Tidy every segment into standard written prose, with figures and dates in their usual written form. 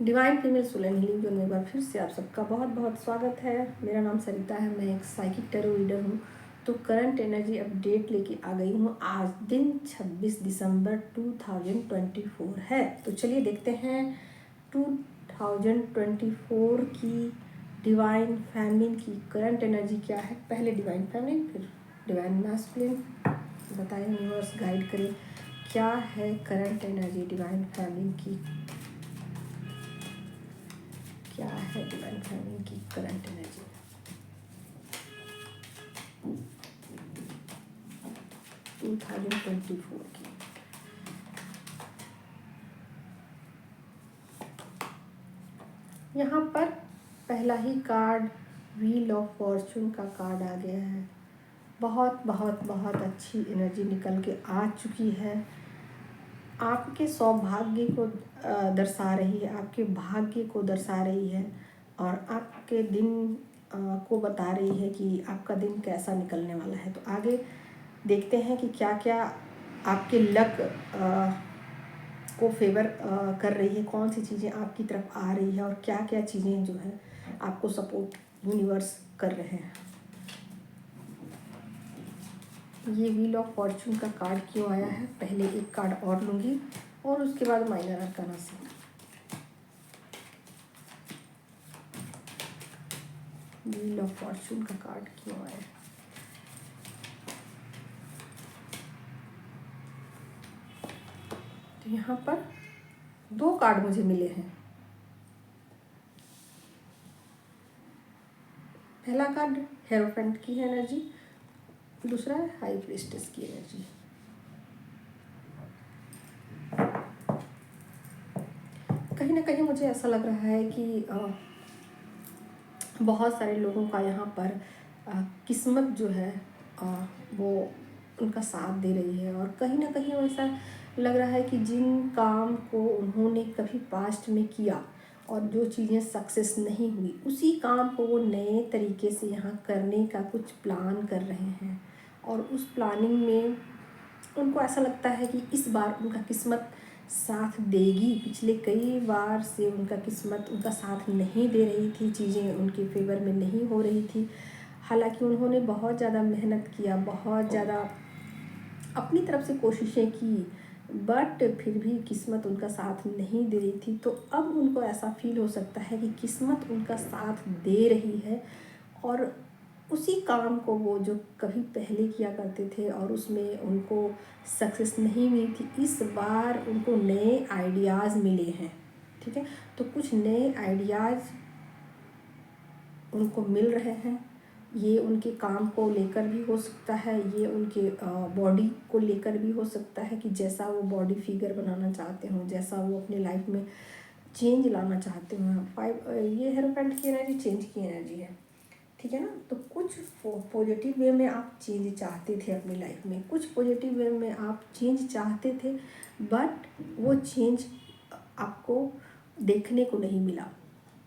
Divine female soul and healing zone में एक बार फिर से आप सबका बहुत बहुत स्वागत है। मेरा नाम सरिता है, मैं एक साइकिक टैरो रीडर हूँ। तो करंट एनर्जी अपडेट लेके आ गई हूँ। आज दिन 26 दिसंबर 2024 है। तो चलिए देखते हैं 2024 की डिवाइन फैमिलिन की करंट एनर्जी क्या है। पहले डिवाइन फैमिलिन, फिर डिवाइन मैस्कुलिन। बताएं, यूनिवर्स गाइड करें क्या है करंट एनर्जी डिवाइन फैमिलिन की। क्या है डिवाइन फैमिली की करंट एनर्जी 2024 की। यहाँ पर पहला ही कार्ड व्हील ऑफ फॉर्चून का कार्ड आ गया है। बहुत बहुत बहुत अच्छी एनर्जी निकल के आ चुकी है। आपके सौभाग्य को दर्शा रही है, आपके भाग्य को दर्शा रही है और आपके दिन को बता रही है कि आपका दिन कैसा निकलने वाला है। तो आगे देखते हैं कि क्या क्या आपके लक को फेवर कर रही है, कौन सी चीज़ें आपकी तरफ आ रही है और क्या क्या चीज़ें जो है आपको सपोर्ट यूनिवर्स कर रहे हैं। ये व्हील ऑफ फॉर्चून का कार्ड क्यों आया है, पहले एक कार्ड और लूँगी और उसके बाद माइनर आर्काना से। व्हील ऑफ फॉर्चून का कार्ड क्यों आया है। तो यहाँ पर दो कार्ड मुझे मिले हैं। पहला कार्ड हेरोफेंट की एनर्जी, दूसरा है हाई प्रीस्टेस की एनर्जी। कहीं ना कहीं मुझे ऐसा लग रहा है कि बहुत सारे लोगों का यहाँ पर किस्मत जो है वो उनका साथ दे रही है और कहीं ना कहीं ऐसा लग रहा है कि जिन काम को उन्होंने कभी पास्ट में किया और जो चीज़ें सक्सेस नहीं हुई, उसी काम को वो नए तरीके से यहाँ करने का कुछ प्लान कर रहे हैं और उस प्लानिंग में उनको ऐसा लगता है कि इस बार उनका किस्मत साथ देगी। पिछले कई बार से उनका किस्मत उनका साथ नहीं दे रही थी, चीज़ें उनके फेवर में नहीं हो रही थी। हालांकि उन्होंने बहुत ज़्यादा मेहनत किया, बहुत ज़्यादा अपनी तरफ से कोशिशें की, बट फिर भी किस्मत उनका साथ नहीं दे रही थी। तो अब उनको ऐसा फील हो सकता है कि किस्मत उनका साथ दे रही है और उसी काम को वो जो कभी पहले किया करते थे और उसमें उनको सक्सेस नहीं मिली थी, इस बार उनको नए आइडियाज़ मिले हैं। ठीक है, तो कुछ नए आइडियाज़ उनको मिल रहे हैं। ये उनके काम को लेकर भी हो सकता है, ये उनके बॉडी को लेकर भी हो सकता है कि जैसा वो बॉडी फिगर बनाना चाहते हों, जैसा वो अपने लाइफ में चेंज लाना चाहते हों। ये हेरोफेंट की एनर्जी चेंज की एनर्जी है। ठीक है ना, तो कुछ पॉजिटिव वे में आप चेंज चाहते थे अपनी लाइफ में, कुछ पॉजिटिव वे में आप चेंज चाहते थे, बट वो चेंज आपको देखने को नहीं मिला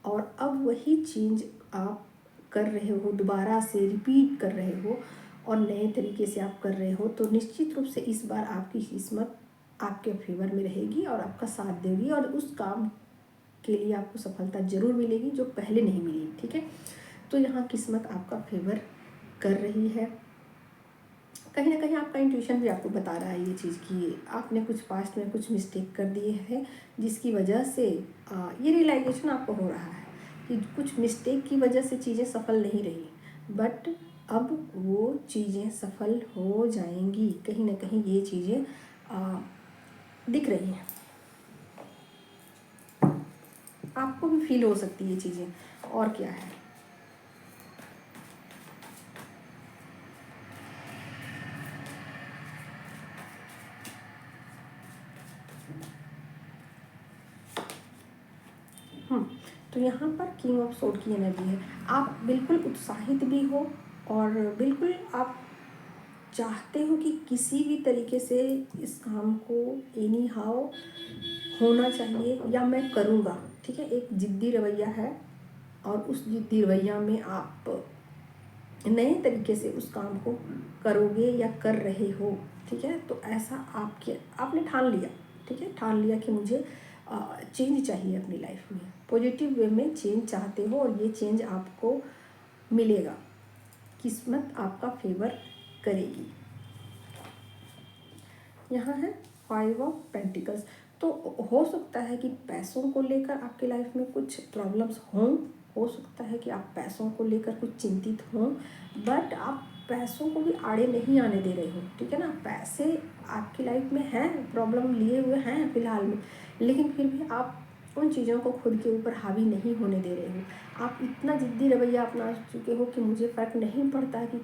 और अब वही चेंज आप कर रहे हो, दोबारा से रिपीट कर रहे हो और नए तरीके से आप कर रहे हो। तो निश्चित रूप से इस बार आपकी किस्मत आपके फेवर में रहेगी और आपका साथ देगी और उस काम के लिए आपको सफलता ज़रूर मिलेगी जो पहले नहीं मिली। ठीक है, तो यहाँ किस्मत आपका फेवर कर रही है। कहीं ना कहीं आपका इंट्यूशन भी आपको बता रहा है ये चीज़ कि आपने कुछ पास्ट में कुछ मिस्टेक कर दिए हैं, जिसकी वजह से ये रियलाइजेशन आपको हो रहा है कि कुछ मिस्टेक की वजह से चीज़ें सफल नहीं रही, बट अब वो चीज़ें सफल हो जाएंगी। कहीं ना कहीं ये चीज़ें दिख रही हैं, आपको भी फील हो सकती है ये चीज़ें। और क्या है, तो यहाँ पर किंग ऑफ सोर्ड की एनर्जी है। आप बिल्कुल उत्साहित भी हो और बिल्कुल आप चाहते हो कि किसी भी तरीके से इस काम को एनी हाउ होना चाहिए या मैं करूँगा। ठीक है, एक जिद्दी रवैया है और उस जिद्दी रवैया में आप नए तरीके से उस काम को करोगे या कर रहे हो। ठीक है, तो ऐसा आपने ठान लिया। ठीक है, ठान लिया कि मुझे चेंज चाहिए अपनी लाइफ में, पॉजिटिव वे में चेंज चाहते हो और ये चेंज आपको मिलेगा, किस्मत आपका फेवर करेगी। यहाँ है 5 ऑफ पेंटिकल्स। तो हो सकता है कि पैसों को लेकर आपकी लाइफ में कुछ प्रॉब्लम्स हों, हो सकता है कि आप पैसों को लेकर कुछ चिंतित हों, बट आप पैसों को भी आड़े नहीं आने दे रहे हो, ठीक है ना। पैसे आपकी लाइफ में हैं, प्रॉब्लम लिए हुए हैं फ़िलहाल में, लेकिन फिर भी आप उन चीज़ों को खुद के ऊपर हावी नहीं होने दे रहे हो। आप इतना ज़िद्दी रवैया अपना चुके हो कि मुझे फ़र्क नहीं पड़ता कि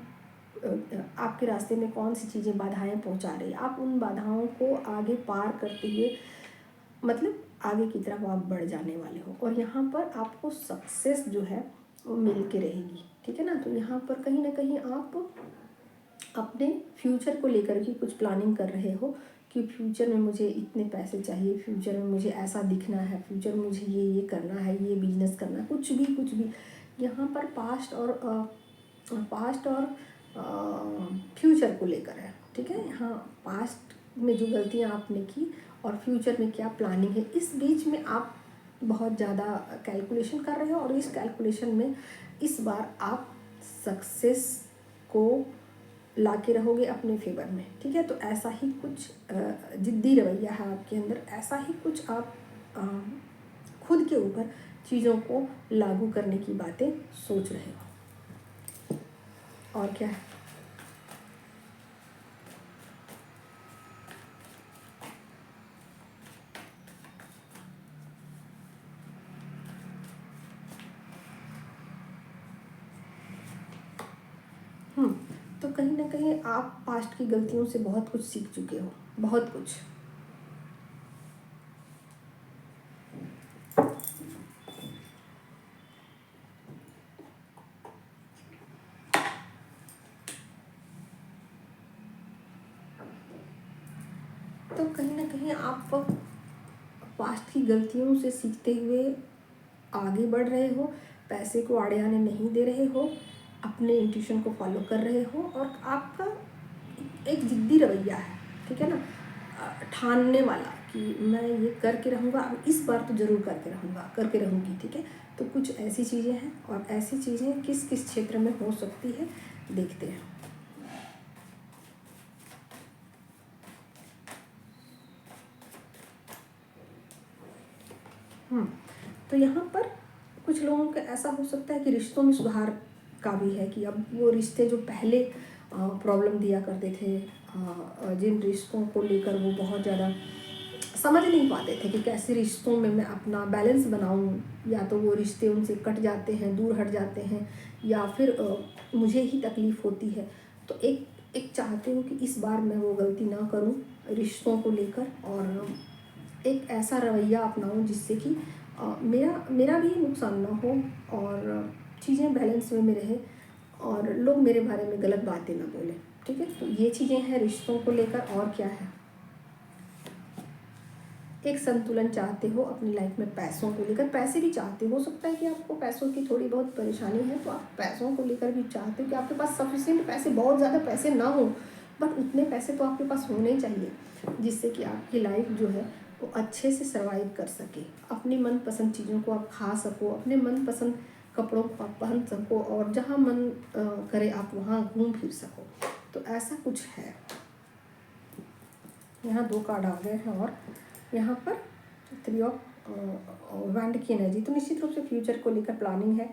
आपके रास्ते में कौन सी चीज़ें बाधाएं पहुंचा रही है। आप उन बाधाओं को आगे पार करते हुए मतलब आगे की तरफ आप बढ़ जाने वाले हो, और यहाँ पर आपको सक्सेस जो है वो मिल के रहेगी, ठीक है ना। तो यहाँ पर कहीं ना कहीं आप अपने फ्यूचर को लेकर के कुछ प्लानिंग कर रहे हो कि फ्यूचर में मुझे इतने पैसे चाहिए, फ्यूचर में मुझे ऐसा दिखना है, फ्यूचर में मुझे ये करना है, ये बिजनेस करना है, कुछ भी। यहाँ पर पास्ट और फ्यूचर को लेकर है, ठीक है। यहाँ पास्ट में जो गलतियाँ आपने की और फ्यूचर में क्या प्लानिंग है, इस बीच में आप बहुत ज़्यादा कैलकुलेशन कर रहे हो, और इस कैलकुलेशन में इस बार आप सक्सेस को ला के रहोगे अपने फेवर में, ठीक है। तो ऐसा ही कुछ जिद्दी रवैया है आपके अंदर, ऐसा ही कुछ आप खुद के ऊपर चीज़ों को लागू करने की बातें सोच रहे हो, और क्या है। तो कहीं ना कहीं आप पास्ट की गलतियों से बहुत कुछ सीख चुके हो, बहुत कुछ। तो कहीं ना कहीं आप पास्ट की गलतियों से सीखते हुए आगे बढ़ रहे हो, पैसे को आड़े आने नहीं दे रहे हो, अपने इंट्यूशन को फॉलो कर रहे हो, और आपका एक जिद्दी रवैया है, ठीक है ना, ठानने वाला कि मैं ये करके रहूँगा, इस बार तो ज़रूर करके रहूँगी, ठीक है। तो कुछ ऐसी चीज़ें हैं, और ऐसी चीज़ें किस किस क्षेत्र में हो सकती है देखते हैं। तो यहाँ पर कुछ लोगों का ऐसा हो सकता है कि रिश्तों में सुधार का भी है, कि अब वो रिश्ते जो पहले प्रॉब्लम दिया करते थे, जिन रिश्तों को लेकर वो बहुत ज़्यादा समझ नहीं पाते थे कि कैसे रिश्तों में मैं अपना बैलेंस बनाऊं, या तो वो रिश्ते उनसे कट जाते हैं, दूर हट जाते हैं, या फिर मुझे ही तकलीफ़ होती है। तो एक चाहते हो कि इस बार मैं वो गलती ना करूं रिश्तों को लेकर, और एक ऐसा रवैया अपनाऊं जिससे कि मेरा भी नुकसान ना हो, और चीज़ें बैलेंस में रहे, और लोग मेरे बारे में गलत बातें ना बोलें, ठीक है। तो ये चीज़ें हैं रिश्तों को लेकर, और क्या है। एक संतुलन चाहते हो अपनी लाइफ में, पैसों को लेकर, पैसे भी चाहते हो सकता है कि आपको पैसों की थोड़ी बहुत परेशानी है, तो आप पैसों को लेकर भी चाहते हो कि आपके पास सफिशिएंट पैसे, बहुत ज़्यादा पैसे ना हो, बट उतने पैसे तो आपके पास होने चाहिए जिससे कि आपकी लाइफ जो है वो अच्छे से सर्वाइव कर सके, अपनी मनपसंद चीज़ों को आप खा सको, अपने मनपसंद कपड़ों को आप पहन सको, और जहाँ मन करे आप वहाँ घूम फिर सको। तो ऐसा कुछ है। यहाँ 2 कार्ड आ गए हैं, और यहाँ पर 3 ऑफ वैंड की एनर्जी। तो निश्चित रूप से फ्यूचर को लेकर प्लानिंग है,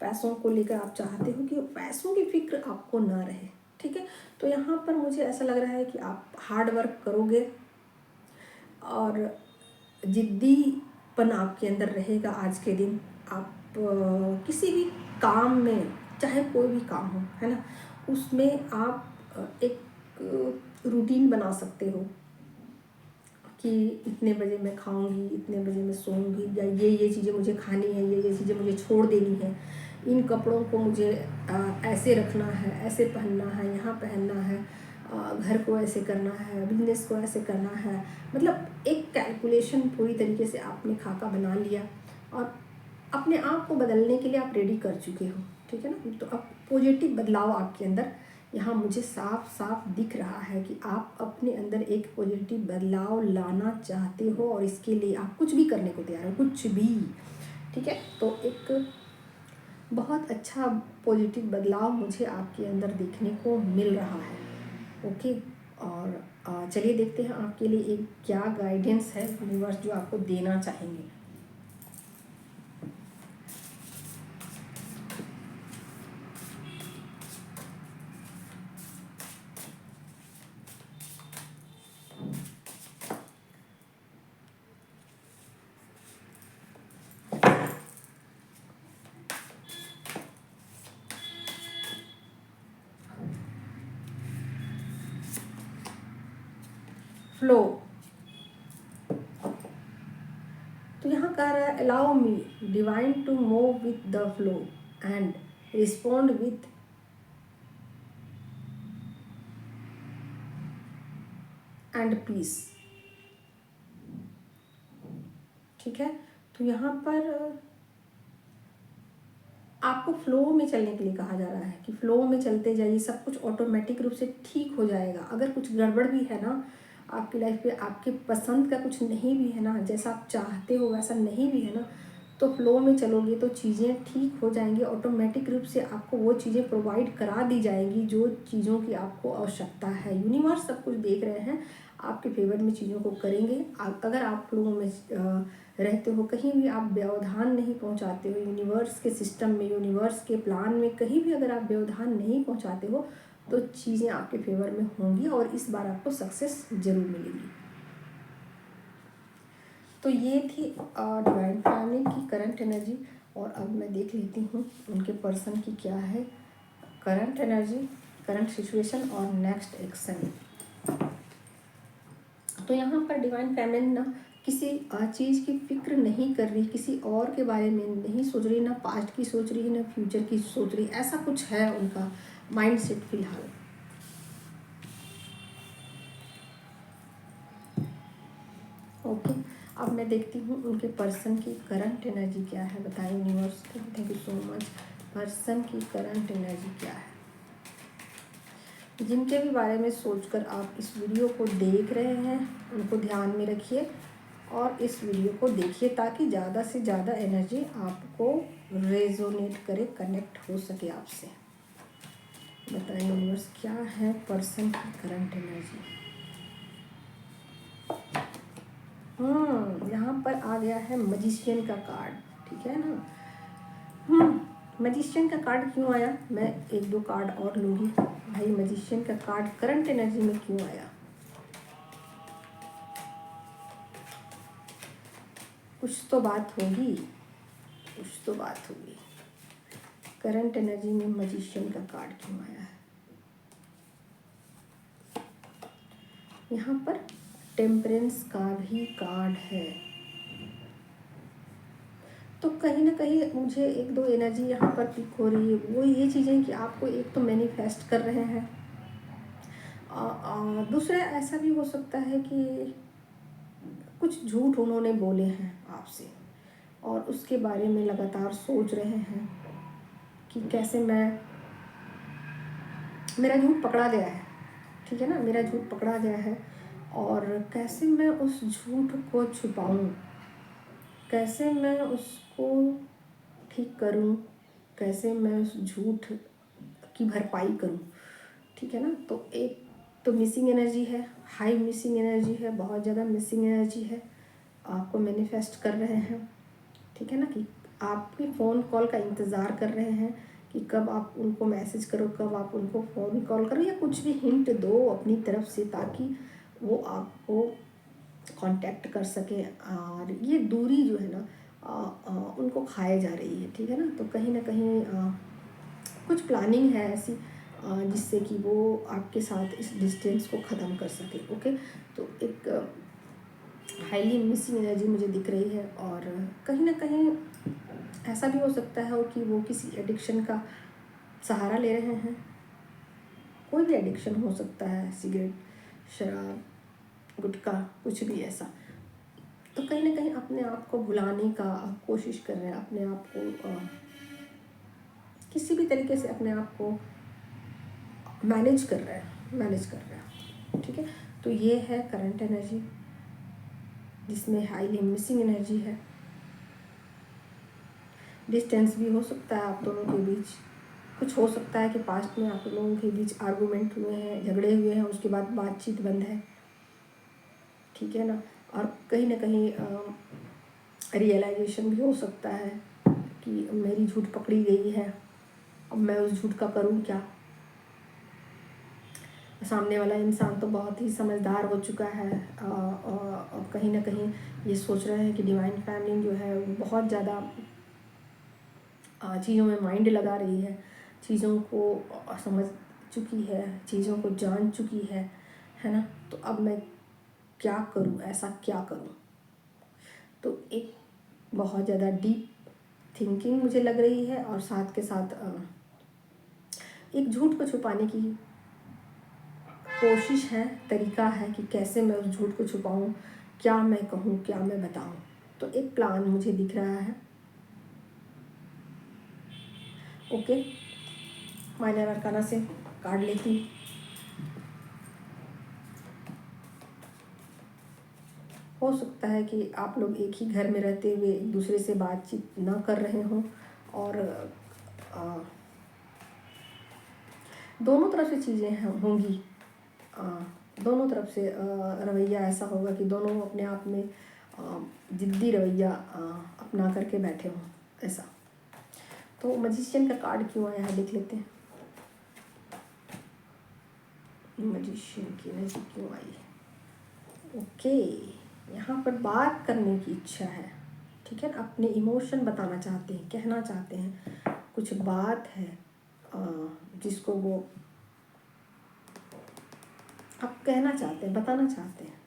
पैसों को लेकर आप चाहते हो कि पैसों की फिक्र आपको ना रहे, ठीक है। तो यहाँ पर मुझे ऐसा लग रहा है कि आप हार्ड वर्क करोगे, और जिद्दीपन आपके अंदर रहेगा। आज के दिन आप किसी भी काम में, चाहे कोई भी काम हो, है ना, उसमें आप एक रूटीन बना सकते हो कि इतने बजे मैं खाऊंगी, इतने बजे मैं सोऊंगी, या ये चीज़ें मुझे खानी है, ये चीज़ें मुझे छोड़ देनी है, इन कपड़ों को मुझे ऐसे रखना है, ऐसे पहनना है, यहाँ पहनना है, घर को ऐसे करना है, बिजनेस को ऐसे करना है। मतलब एक कैलकुलेशन पूरी तरीके से आपने खाका बना लिया, और अपने आप को बदलने के लिए आप रेडी कर चुके हो, ठीक है ना। तो अब पॉजिटिव बदलाव आपके अंदर यहाँ मुझे साफ साफ दिख रहा है कि आप अपने अंदर एक पॉजिटिव बदलाव लाना चाहते हो और इसके लिए आप कुछ भी करने को तैयार हो, कुछ भी। ठीक है, तो एक बहुत अच्छा पॉजिटिव बदलाव मुझे आपके अंदर देखने को मिल रहा है। ओके, और चलिए देखते हैं आपके लिए एक क्या गाइडेंस है यूनिवर्स जो आपको देना चाहेंगे। फ्लो, तो यहाँ कह रहा है allow me divine to move with the flow and respond with and peace. ठीक है, तो यहाँ पर आपको फ्लो में चलने के लिए कहा जा रहा है कि फ्लो में चलते जाइए, सब कुछ ऑटोमेटिक रूप से ठीक हो जाएगा। अगर कुछ गड़बड़ भी है ना आपकी लाइफ में, आपके पसंद का कुछ नहीं भी है ना, जैसा आप चाहते हो वैसा नहीं भी है ना, तो फ्लो में चलोगे तो चीज़ें ठीक हो जाएंगी। ऑटोमेटिक रूप से आपको वो चीज़ें प्रोवाइड करा दी जाएंगी जो चीज़ों की आपको आवश्यकता है। यूनिवर्स सब कुछ देख रहे हैं, आपके फेवर में चीज़ों को करेंगे। अगर आप फ्लो में रहते हो, कहीं भी आप व्यवधान नहीं पहुंचाते हो यूनिवर्स के सिस्टम में, यूनिवर्स के प्लान में कहीं भी अगर आप व्यवधान नहीं पहुंचाते हो, तो चीज़ें आपके फेवर में होंगी और इस बार आपको सक्सेस जरूर मिलेगी। तो ये थी डिवाइन फैमिली की करंट एनर्जी। और अब मैं देख लेती हूँ उनके पर्सन की क्या है करंट एनर्जी, करंट सिचुएशन और नेक्स्ट एक्शन। तो यहाँ पर डिवाइन फैमिली ना किसी चीज़ की फिक्र नहीं कर रही, किसी और के बारे में नहीं सोच रही, ना पास्ट की सोच रही ना फ्यूचर की सोच रही, ऐसा कुछ है उनका माइंड सेट फिलहाल। ओके, अब मैं देखती हूँ उनके पर्सन की करंट एनर्जी क्या है, बताएं universe. Thank you so much. Person की करंट एनर्जी क्या है, जिनके भी बारे में सोचकर आप इस वीडियो को देख रहे हैं उनको ध्यान में रखिए और इस वीडियो को देखिए ताकि ज़्यादा से ज़्यादा एनर्जी आपको रेजोनेट करे, कनेक्ट हो सके आपसे। बताइए यूनिवर्स क्या है पर्सन की करंट एनर्जी। यहाँ पर आ गया है मजिशियन का कार्ड। ठीक है ना, मजिशियन का कार्ड क्यों आया, मैं एक दो कार्ड और लूँगी। भाई मजिशियन का कार्ड करंट एनर्जी में क्यों आया, कुछ तो बात होगी, कुछ तो बात होगी। करंट एनर्जी में मजिशियन का कार्ड क्यों आया है। यहाँ पर टेम्परेंस का भी कार्ड है। तो कहीं ना कहीं मुझे एक दो एनर्जी यहाँ पर पिक हो रही है, वो ये चीज़ें कि आपको एक तो मैनिफेस्ट कर रहे हैं, दूसरा ऐसा भी हो सकता है कि कुछ झूठ उन्होंने बोले हैं आपसे और उसके बारे में लगातार सोच रहे हैं कि कैसे मेरा झूठ पकड़ा गया है। ठीक है ना, मेरा झूठ पकड़ा गया है और कैसे मैं उस झूठ को छुपाऊं, कैसे मैं उसको ठीक करूं, कैसे मैं उस झूठ की भरपाई करूं। ठीक है ना, तो एक तो मिसिंग एनर्जी है, हाई मिसिंग एनर्जी है, बहुत ज़्यादा मिसिंग एनर्जी है, आपको मैनिफेस्ट कर रहे हैं। ठीक है ना, कि आपकी फ़ोन कॉल का इंतज़ार कर रहे हैं कि कब आप उनको मैसेज करो, कब आप उनको फ़ोन कॉल करो या कुछ भी हिंट दो अपनी तरफ से ताकि वो आपको कांटेक्ट कर सकें। और ये दूरी जो है ना उनको खाए जा रही है। ठीक है ना, तो कहीं ना कहीं कुछ प्लानिंग है ऐसी जिससे कि वो आपके साथ इस डिस्टेंस को ख़त्म कर सके। ओके, तो एक हाईली मिसिंग एनर्जी मुझे दिख रही है और कहीं ना कहीं ऐसा भी हो सकता है कि वो किसी एडिक्शन का सहारा ले रहे हैं। कोई भी एडिक्शन हो सकता है, सिगरेट, शराब, गुटखा, कुछ भी ऐसा। तो कहीं ना कहीं अपने आप को भुलाने का कोशिश कर रहे हैं, अपने आप को किसी भी तरीके से अपने आप को मैनेज कर रहा है, मैनेज कर रहा है। ठीक है, तो ये है करंट एनर्जी जिसमें हाईली मिसिंग एनर्जी है। डिस्टेंस भी हो सकता है आप दोनों के बीच, कुछ हो सकता है कि पास्ट में आप लोगों के बीच आर्गूमेंट हुए हैं, झगड़े हुए हैं, उसके बाद बातचीत बंद है। ठीक है ना, और कहीं ना कहीं रियलाइजेशन भी हो सकता है कि मेरी झूठ पकड़ी गई है, अब मैं उस झूठ का करूं क्या। सामने वाला इंसान तो बहुत ही समझदार हो चुका है और कहीं ना कहीं ये सोच रहे हैं कि डिवाइन फैमिली जो है वो बहुत ज़्यादा चीज़ों में माइंड लगा रही है, चीज़ों को समझ चुकी है, चीज़ों को जान चुकी है ना। तो अब मैं क्या करूं, ऐसा क्या करूं। तो एक बहुत ज़्यादा डीप थिंकिंग मुझे लग रही है, और साथ के साथ एक झूठ को छुपाने की कोशिश है, तरीका है कि कैसे मैं उस झूठ को छुपाऊं, क्या मैं कहूं, क्या मैं बताऊं। तो एक प्लान मुझे दिख रहा है। ओके, माइनर अरकाना से कार्ड लेती हूँ। हो सकता है कि आप लोग एक ही घर में रहते हुए एक दूसरे से बातचीत ना कर रहे हों, और दोनों तरफ से चीज़ें होंगी, दोनों तरफ से रवैया ऐसा होगा कि दोनों अपने आप में जिद्दी रवैया अपना करके बैठे हों ऐसा। तो मजिशियन का कार्ड क्यों आया है देख लेते हैं। मजिशियन की एनर्जी क्यों आई है। ओके, यहाँ पर बात करने की इच्छा है। ठीक है, अपने इमोशन बताना चाहते हैं, कहना चाहते हैं, कुछ बात है जिसको वो आप कहना चाहते हैं, बताना चाहते हैं।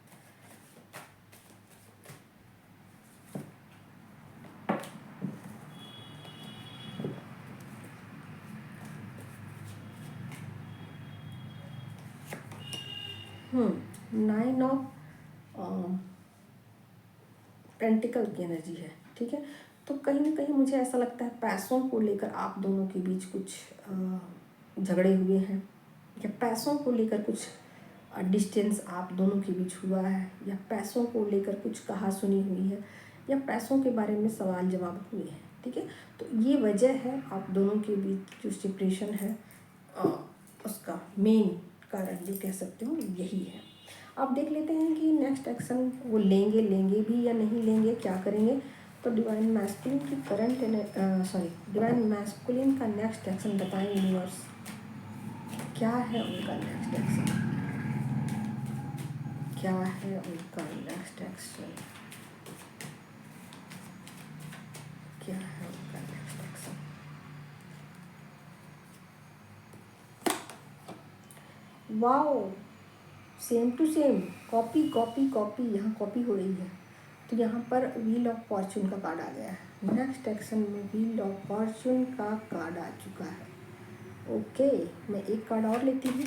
नाइन ऑफ पेंटिकल की एनर्जी है। ठीक है, तो कहीं ना कहीं मुझे ऐसा लगता है पैसों को लेकर आप दोनों के बीच कुछ झगड़े हुए हैं, या पैसों को लेकर कुछ डिस्टेंस आप दोनों के बीच हुआ है, या पैसों को लेकर कुछ कहा सुनी हुई है, या पैसों के बारे में सवाल जवाब हुए हैं। ठीक है, तो ये वजह है आप दोनों के बीच जो सेपरेशन है, उसका मेन कारण जो कह सकते हो यही है। आप देख लेते हैं कि नेक्स्ट एक्शन वो लेंगे भी या नहीं लेंगे, क्या करेंगे। तो डिवाइन मैस्कुलिन की डिवाइन मैस्कुलिन का नेक्स्ट एक्शन बताएं यूनिवर्स, क्या है उनका नेक्स्ट एक्शन, क्या है उनका नेक्स्ट एक्शन, क्या है उनका next action. Wow, same to same, copy copy copy, यहाँ कॉपी हो रही है। तो यहाँ पर व्हील ऑफ फॉर्चून का कार्ड आ गया है। नेक्स्ट एक्शन में व्हील ऑफ फॉर्चून का कार्ड आ चुका है। ओके, मैं एक कार्ड और लेती हूँ।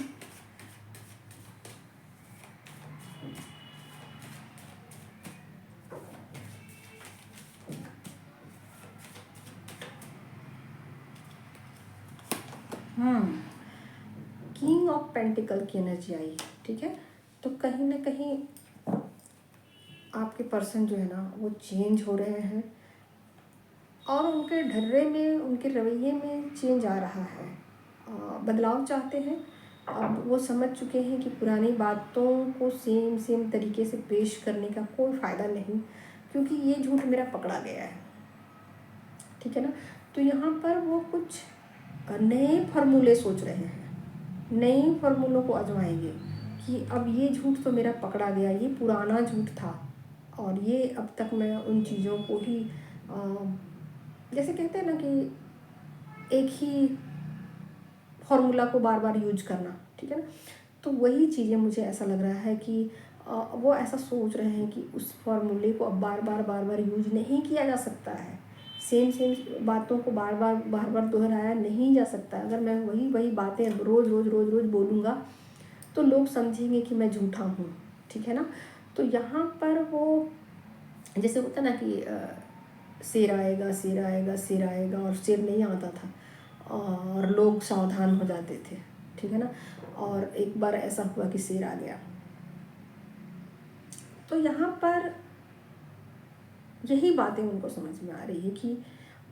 किंग ऑफ पेंटिकल की एनर्जी आई है। ठीक है, तो कहीं ना कहीं आपके पर्सन जो है ना वो चेंज हो रहे हैं, और उनके ढर्रे में, उनके रवैये में चेंज आ रहा है, बदलाव चाहते हैं। अब वो समझ चुके हैं कि पुरानी बातों को सेम तरीके से पेश करने का कोई फ़ायदा नहीं, क्योंकि ये झूठ मेरा पकड़ा गया है। ठीक है ना, तो यहाँ पर वो कुछ नए फार्मूले सोच रहे हैं, नए फार्मूलों को आजमाएंगे कि अब ये झूठ तो मेरा पकड़ा गया, ये पुराना झूठ था, और ये अब तक मैं उन चीज़ों को ही जैसे कहते हैं ना कि एक ही फॉर्मूला को बार बार यूज करना। ठीक है ना, तो वही चीज़ें मुझे ऐसा लग रहा है कि वो ऐसा सोच रहे हैं कि उस फॉर्मूले को अब बार बार यूज नहीं किया जा सकता है, सेम बातों को बार बार दोहराया नहीं जा सकता। अगर मैं वही बातें रोज़ बोलूँगा तो लोग समझेंगे कि मैं झूठा हूँ। ठीक है ना, तो यहाँ पर वो जैसे होता ना कि शेर आएगा, और शेर नहीं आता था और लोग सावधान हो जाते थे। ठीक है ना। और एक बार ऐसा हुआ कि शेर आ गया। तो यहाँ पर यही बातें उनको समझ में आ रही है कि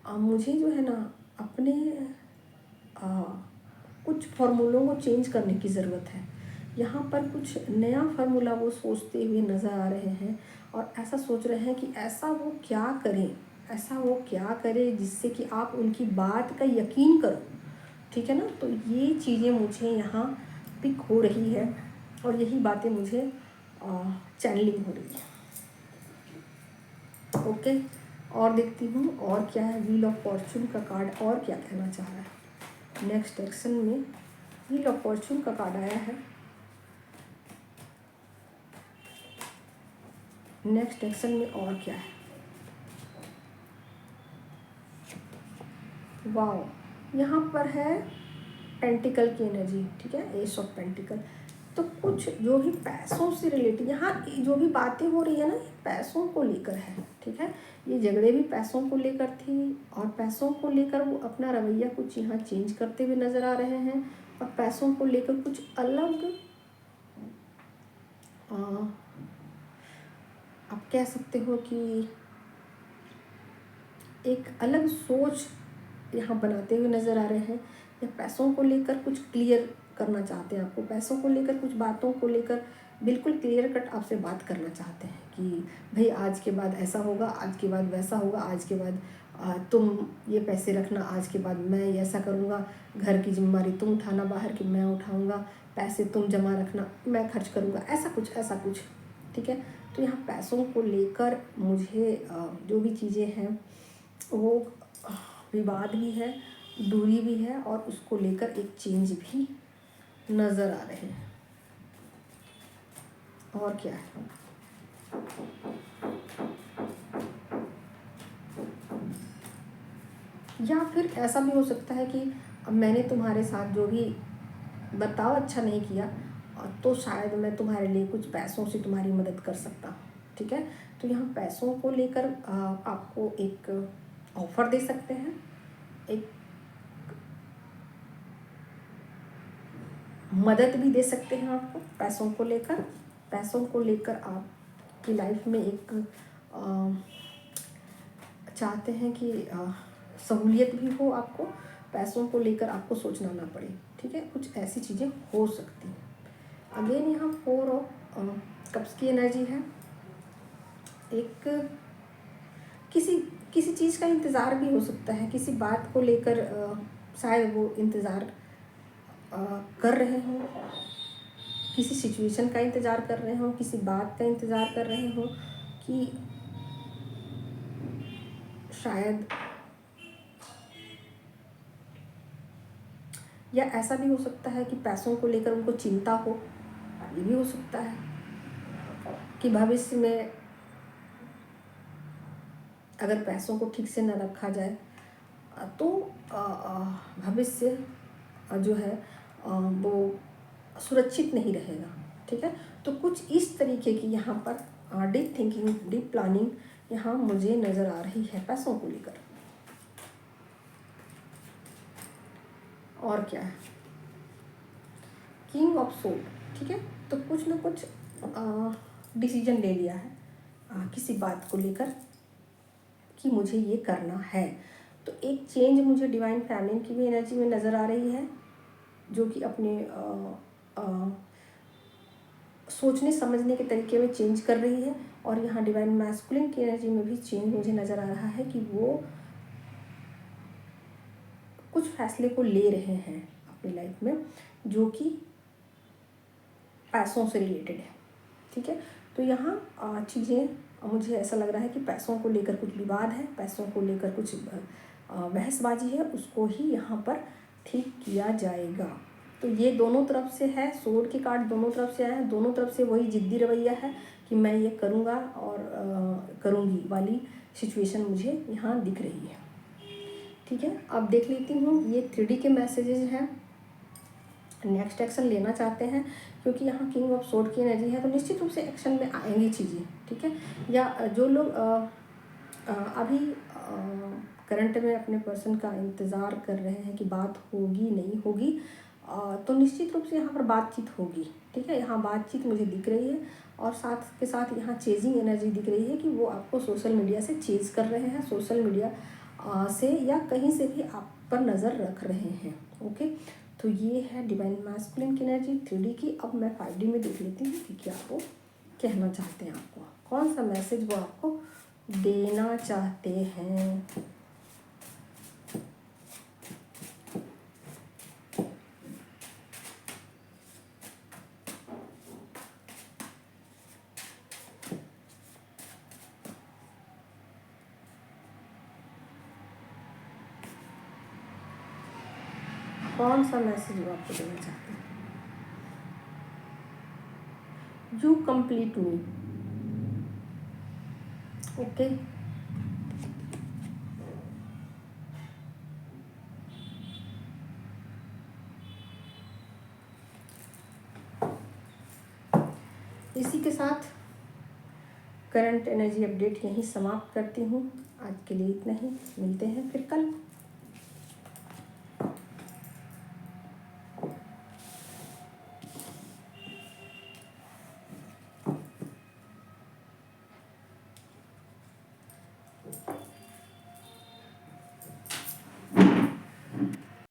मुझे जो है ना अपने कुछ फार्मूलों को चेंज करने की ज़रूरत है। यहाँ पर कुछ नया फार्मूला वो सोचते हुए नज़र आ रहे हैं और ऐसा सोच रहे हैं कि ऐसा वो क्या करें, ऐसा वो क्या करें जिससे कि आप उनकी बात का यकीन करो, ठीक है ना। तो ये चीज़ें मुझे यहाँ पिक हो रही है और यही बातें मुझे चैनलिंग हो रही है। ओके, और देखती हूँ और क्या है। व्हील ऑफ फॉर्चून का कार्ड और क्या कहना चाह रहा है। नेक्स्ट एक्शन में व्हील ऑफ फॉर्चून का कार्ड आया है। नेक्स्ट एक्शन में और क्या है। वाओ, यहाँ पर है पेंटिकल की एनर्जी, ठीक है, एस ऑफ पेंटिकल। तो कुछ जो भी पैसों से रिलेटेड यहाँ जो भी बातें हो रही है ना, ये पैसों को लेकर है, ठीक है। ये झगड़े भी पैसों को लेकर थी और पैसों को लेकर वो अपना रवैया कुछ यहाँ चेंज करते हुए नज़र आ रहे हैं और पैसों को लेकर कुछ अलग आप कह सकते हो कि एक अलग सोच यहाँ बनाते हुए नज़र आ रहे हैं या पैसों को लेकर कुछ क्लियर करना चाहते हैं। आपको पैसों को लेकर कुछ बातों को लेकर बिल्कुल क्लियर कट आपसे बात करना चाहते हैं कि भाई आज के बाद ऐसा होगा, आज के बाद वैसा होगा, आज के बाद तुम ये पैसे रखना, आज के बाद मैं ऐसा करूँगा, घर की जिम्मेदारी तुम उठाना, बाहर की मैं उठाऊँगा, पैसे तुम जमा रखना, मैं खर्च करूँगा, ऐसा कुछ, ठीक है। तो यहाँ पैसों को लेकर मुझे जो भी चीज़ें हैं वो विवाद भी है, दूरी भी है और उसको लेकर एक चेंज भी नज़र आ रहे हैं। और क्या है। या फिर ऐसा भी हो सकता है कि मैंने तुम्हारे साथ जो भी बर्ताव अच्छा नहीं किया तो शायद मैं तुम्हारे लिए कुछ पैसों से तुम्हारी मदद कर सकता हूँ, ठीक है। तो यहाँ पैसों को लेकर आपको एक ऑफ़र दे सकते हैं, एक मदद भी दे सकते हैं आपको पैसों को लेकर। पैसों को लेकर आपकी लाइफ में एक चाहते हैं कि सहूलियत भी हो आपको, पैसों को लेकर आपको सोचना ना पड़े, ठीक है। कुछ ऐसी चीज़ें हो सकती हैं। अगेन यहाँ 4 ऑफ कप्स की एनर्जी है। एक किसी चीज़ का इंतज़ार भी हो सकता है, किसी बात को लेकर शायद वो इंतज़ार कर रहे हों, किसी सिचुएशन का इंतज़ार कर रहे हों, किसी बात का इंतज़ार कर रहे हों कि शायद, या ऐसा भी हो सकता है कि पैसों को लेकर उनको चिंता हो। ये भी हो सकता है कि भविष्य में अगर पैसों को ठीक से न रखा जाए तो भविष्य जो है वो सुरक्षित नहीं रहेगा, ठीक है। तो कुछ इस तरीके की यहाँ पर डीप थिंकिंग, डीप प्लानिंग यहाँ मुझे नज़र आ रही है पैसों को लेकर। और क्या है, किंग ऑफ सोर्ड, ठीक है। तो कुछ ना कुछ डिसीजन ले लिया है किसी बात को लेकर कि मुझे ये करना है। तो एक चेंज मुझे डिवाइन फेमिनिन की भी एनर्जी में नज़र आ रही है, जो कि अपने सोचने समझने के तरीके में चेंज कर रही है। और यहाँ डिवाइन मैस्कुलिन की एनर्जी में भी चेंज मुझे नज़र आ रहा है कि वो कुछ फैसले को ले रहे हैं अपनी लाइफ में जो कि पैसों से रिलेटेड है, ठीक है। तो यहाँ चीज़ें मुझे ऐसा लग रहा है कि पैसों को लेकर कुछ विवाद है, पैसों को लेकर कुछ बहसबाजी है, उसको ही यहाँ पर ठीक किया जाएगा। तो ये दोनों तरफ से है, सोर्ड के कार्ड दोनों तरफ से आए हैं, दोनों तरफ से वही जिद्दी रवैया है कि मैं ये करूँगा और करूँगी वाली सिचुएशन मुझे यहाँ दिख रही है, ठीक है। अब देख लेती हूँ ये 3D के मैसेजेस हैं, नेक्स्ट एक्शन लेना चाहते हैं क्योंकि यहाँ किंग ऑफ सोर्ड की एनर्जी है, तो निश्चित रूप से एक्शन में आएंगी चीज़ें, ठीक है। या जो लोग अभी करंट में अपने पर्सन का इंतज़ार कर रहे हैं कि बात होगी नहीं होगी, तो निश्चित रूप से यहाँ पर बातचीत होगी, ठीक है। यहाँ बातचीत मुझे दिख रही है और साथ के साथ यहाँ चेजिंग एनर्जी दिख रही है कि वो आपको सोशल मीडिया से चेज कर रहे हैं, सोशल मीडिया से या कहीं से भी आप पर नज़र रख रहे हैं। ओके, तो ये है डिवाइन मैस्कुलिन की एनर्जी 3D की। अब मैं 5D में देख लेती हूँ कि क्या वो कहना चाहते हैं, आपको कौन सा मैसेज वो आपको देना चाहते हैं। कौन सा मैसेज वो आपको देना चाहते हैं। You complete me. ओके, इसी के साथ करंट एनर्जी अपडेट यहीं समाप्त करती हूँ। आज के लिए इतना ही, मिलते हैं फिर कल।